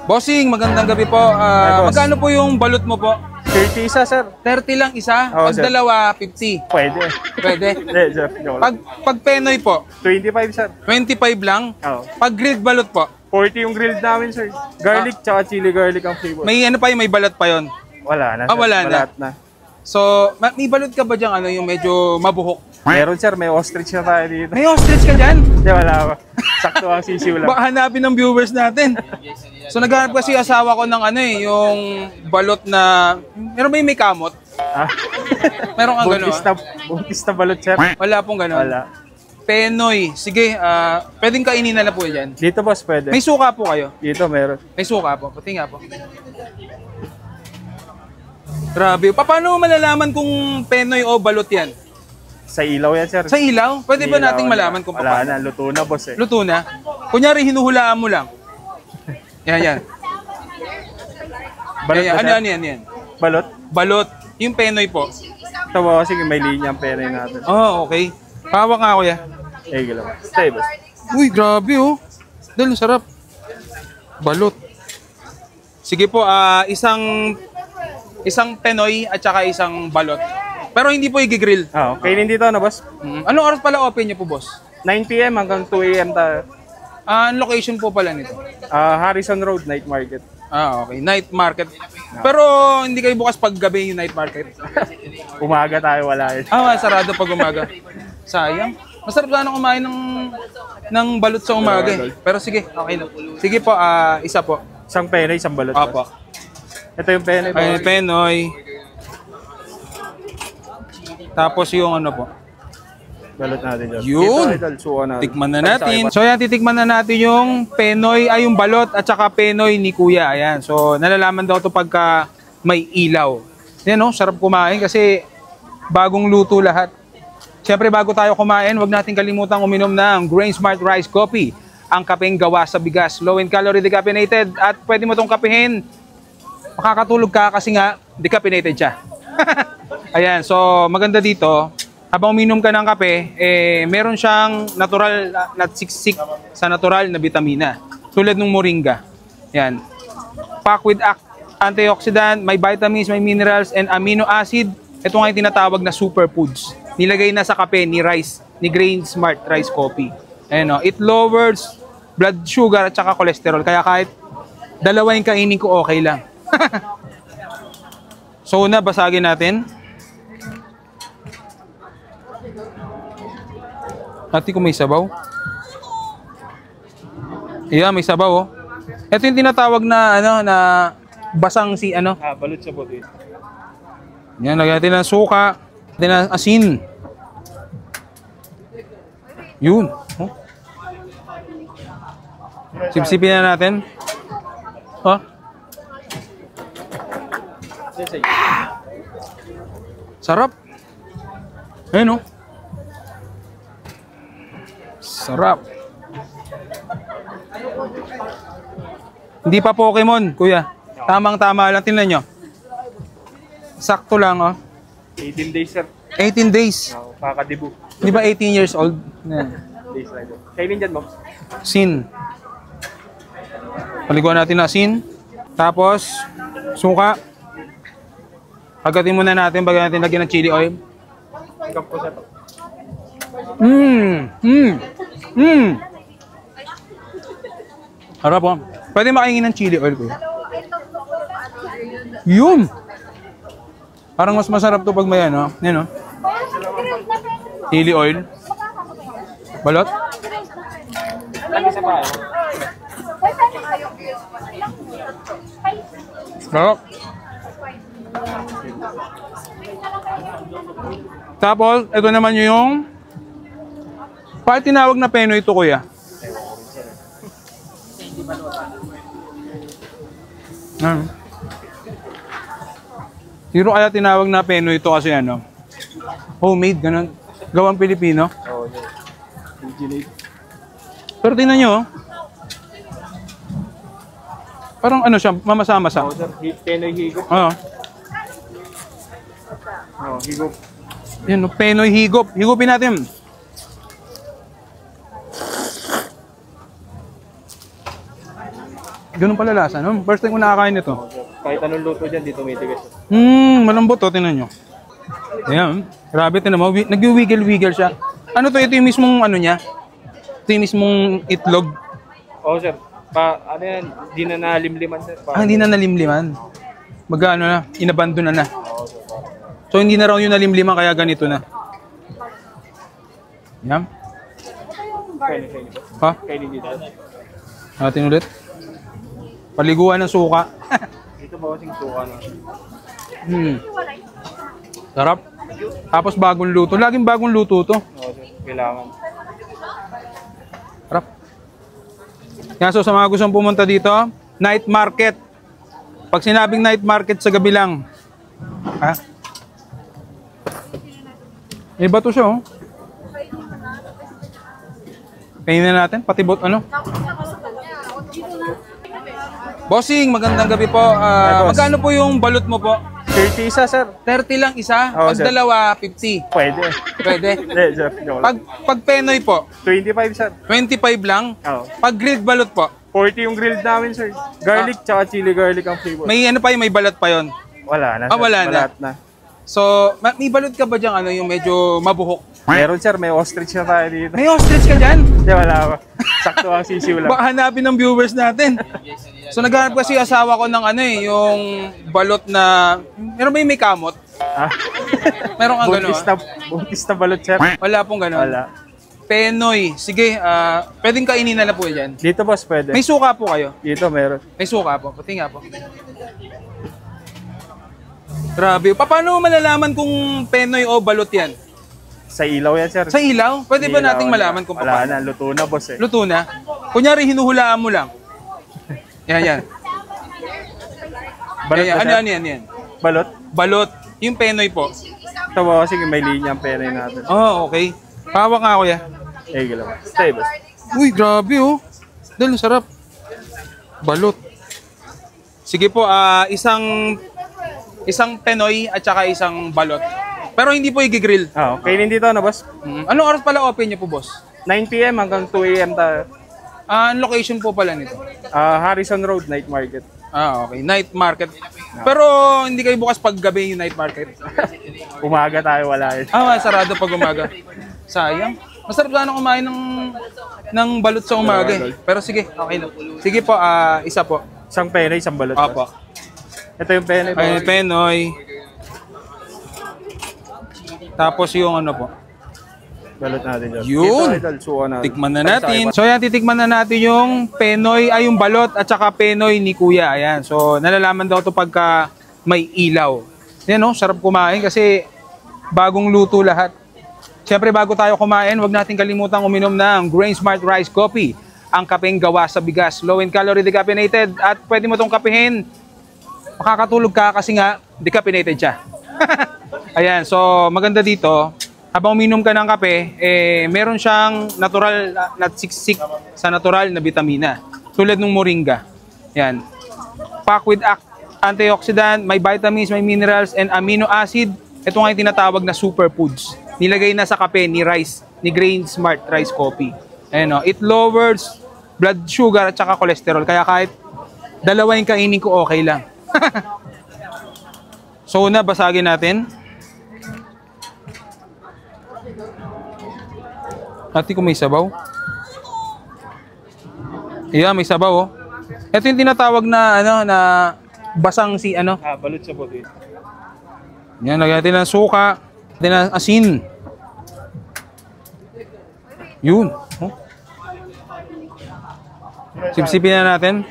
Bossing, magandang gabi po. Magkano po yung balot mo po? 30 isa, sir. 30 lang isa? Oo, Pag sir. dalawa, 50. Pwede. Pwede? Hindi, sir. Pag Penoy po, 25, sir. 25 lang? Oo. Pag grilled balot po? 40 yung grilled namin, sir. Garlic tsaka chili garlic ang flavor. May ano pa yun, may balot pa yon. Wala na, sir. Wala na. Balat na. So, may balot ka ba dyan, ano, yung medyo mabuhok? Meron, sir. May ostrich na tayo dito. May ostrich ka dyan? Hindi, wala pa. Sakto ang sisiw lang. Baka hanapin ng viewers natin. So, naghanap kasi asawa ko ng ano eh, yung balot na... Meron ba yung may kamot? Ah, Meron kang gano'n? buntis na balot, sir. Wala pong gano'n? Wala. Penoy. Sige, pwedeng kainin na lang po yan. Dito, boss, pwede. May suka po kayo? Dito, meron. May suka po. Pati nga po. Grabe. Paano mo malalaman kung Penoy o balot yan? Sa ilaw yan, sir. Sa ilaw? Pwede ba Ilaw, nating malaman kung wala paano? na, luto na, boss, eh. Luto na? Kunyari, hinuhulaan mo lang. Yan, yan. Balot Yan, ba, yan. sir? Ano yan? Balot? Balot. Yung Penoy po. Ito ba kasi may linya ang pera natin. Oh, okay. Hawak nga, kuya. Eh, gila. Stay, boss. Uy, grabe oh. Dahil sarap. Balot. Sige po, isang Penoy at saka isang balot. Pero hindi po i-grill. Ah, kainin dito, ano, boss? Anong oras pala open niyo po, boss? 9 p.m. hanggang 2 a.m. tayo. Ang location po pala nito. Harrison Road, night market. Okay. Night market. Pero hindi kayo bukas pag gabi yung night market. Umaga tayo, wala eh. Sarado pag umaga. Sayang. Masarap sana kumain ng balot sa umaga eh. Pero sige, okay lang. Sige po, isa po. Isang penoy, isang balot. Opo. Ito yung penoy. Ay, Penoy. Tapos yung ano po. Balot natin dyan. Yun. Ito, idol, suwa natin. Tikman na natin. So yan, titikman na natin yung Penoy, yung balot at saka Penoy ni Kuya. Ayan. So nalalaman daw to pagka may ilaw. Yan oh, sarap kumain kasi bagong luto lahat. Siyempre bago tayo kumain, wag natin kalimutang uminom ng Grain Smart Rice Coffee. Ang kapeng gawa sa bigas, low in calorie, decaffeinated, at pwede mo itong kapehin. Makakatulog ka kasi nga decaffeinated siya. Ayan, so maganda dito. Habang uminom ka ng kape, meron siyang natural na siksik sa natural na vitamina. Tulad ng moringa. Yan. Packed with antioxidant, may vitamins, may minerals, and amino acid. Ito nga yung tinatawag na superfoods. Nilagay na sa kape ni Rice, ni Grain Smart Rice Coffee. Ayan, it lowers blood sugar at saka cholesterol. Kaya kahit dalawa yung kainin ko, okay lang. So una, basagin natin. Ati kung may sabaw. Yeah, may sabaw oh. Ito yung tinatawag na na basang balot sa puti. Yan, lagyan natin ng suka, natin ng asin. Yun. Oh. Sipsipin na natin. Oh. Sarap. Ayun oh. Sarap. Hindi pa Pokemon, kuya. Tamang-tama lang. Tingnan nyo. Sakto lang, oh. 18 days, sir. 18 days. Kakadibu. Di ba 18 years old? Yan. Days lang. Kainin dyan, boss. Asin. Paliguan natin na asin. Tapos, suka. Agatin muna natin bago natin lagyan ng chili oil. Hanggang po sa to. Harap po. Pwede makaingin ng chili oil, kuya. Yun! Parang mas masarap to pag may ano. Yan o. Chili oil. Balot. Sarap. Tapos, ito naman yung bakit tinawag na Penoy ito, kuya? Sino kaya tinawag na Penoy ito kasi ano? Homemade, ganun. Gawang Pilipino. Oo, originate. Pero tingnan nyo, oh. Parang ano siya, mamasa-masa. Oo, sir. Penoy higop. Oo. Oo, higop. Yan, no? Penoy higop. Higupin natin. Ganun pala lasa, no? First time ko nakakain ito. Kahit anong luto dyan, dito may tigas. Malambot to, tinan nyo. Ayan, grabe, tinan mo. Nag-wiggle-wiggle siya. Ano to? Ito yung mismong ano niya? Ito yung mismong itlog. Oo, sir. Ano yan, di na nalimliman, sir. Hindi na nalimliman. Magano na, inabandon na. So hindi na raw yung nalimliman kaya ganito na. Yan. Kainin. Ha? Kainin dito. Natin ulit. Paliguan ng suka. Dito ba kasing suka na? Sarap. Tapos bagong luto. Laging bagong luto to. Oo, sir. Kailangan. Sarap. Yan, so sa mga gustong pumunta dito, night market. Pag sinabing night market sa gabi lang. Ha? May bato siya, oh. Kainin na natin, pati ano? Bossing, magandang gabi po. Magkano po yung balot mo po? 30 isa, sir. 30 lang isa? Oo, Pag sir. dalawa, 50. Pwede. Pwede. Hindi, sir. Joke lang. Pag penoy po, 25, sir. 25 lang. Oo. Pag grilled balot po, 40 yung grilled namin, sir. Garlic tsaka chili garlic ang flavor. may ano pa yun, may balot pa yon. Wala na, sir. Wala na. Balat na. So, may balot ka ba dyan, ano, yung medyo mabuhok? Meron, sir. May ostrich na tayo dito. May ostrich ka dyan? Hindi, wala ako. Sakto ang sisiw lang. Baka hanapin ng viewers natin. So, naghanap kasi yung asawa ko ng ano eh, yung balot na, meron ba yung may kamot? Ah, Meron kang gano'n? buntis na balot, sir. Wala pong gano'n. Wala. Penoy. Sige, pwedeng kainin na po yan. Dito, boss, pwede. May suka po kayo? Dito, meron. May suka po. Pati nga po. Grabe. Paano mo malalaman kung penoy o balot yan? Sa ilaw yan, sir. Sa ilaw? Pwede ba Ilaw nating na. malaman kung Wala paano? na, luto na, boss, eh. Luto na? Kunyari, hinuhulaan mo lang. Yan. Balot Yan. ba, sir? Ano yan? Balot? Balot. Yung penoy po. Ito ba kasi may linya ang pera natin. Oh, okay. Pawak nga, kuya. Galaw. Stay, boss. Uy, grabe oh. Dahil sarap. Balot. Sige po, isang penoy at saka isang balot. Pero hindi po i-grill. Oo, kainin dito, ano, boss? Anong oras pala open niyo po, boss? 9 p.m. hanggang 2 a.m. tayo. Ang location po pala nito. Harrison Road, night market. Okay. Night market. Pero hindi kayo bukas pag gabi yung night market. Umaga tayo, wala yun. Sarado pag umaga. Sayang. Masarap sana kumain ng balot sa umaga eh. Pero sige, okay na. Sige po, isa po. Isang penoy, isang balot. Apo. Ito yung penoy. Ay, penoy. Tapos yung ano po. Balot natin dyan. Yun. Ito, suwa natin. Tikman na natin. So ayan, titikman na natin yung penoy, yung balot at saka penoy ni Kuya. Ayan. So nalalaman daw to pagka may ilaw. Yan no, sarap kumain kasi bagong luto lahat. Siyempre bago tayo kumain, wag natin kalimutang uminom ng Grain Smart Rice Coffee. Ang kapeng gawa sa bigas, low in calorie, decaffeinated, at pwede mo itong kapihin. Makakatulog ka kasi nga decaffeinated siya. Ayan, so maganda dito. Habang uminom ka ng kape, meron siyang natural na siksik sa natural na vitamina. Tulad ng moringa. Yan. Packed with antioxidant, may vitamins, may minerals, and amino acid. Ito nga yung tinatawag na superfoods. Nilagay na sa kape ni Grain Smart Rice Coffee. Ayan, it lowers blood sugar at saka cholesterol. Kaya kahit dalawa yung kainin ko, okay lang. So una, basagin natin. Ati kung may sabaw. Yeah, may sabaw oh. Ito yung tinatawag na na basang balot sa puti. Yan, lagyan natin ng suka, natin ng asin. Yun. Oh. Sipsipin na natin.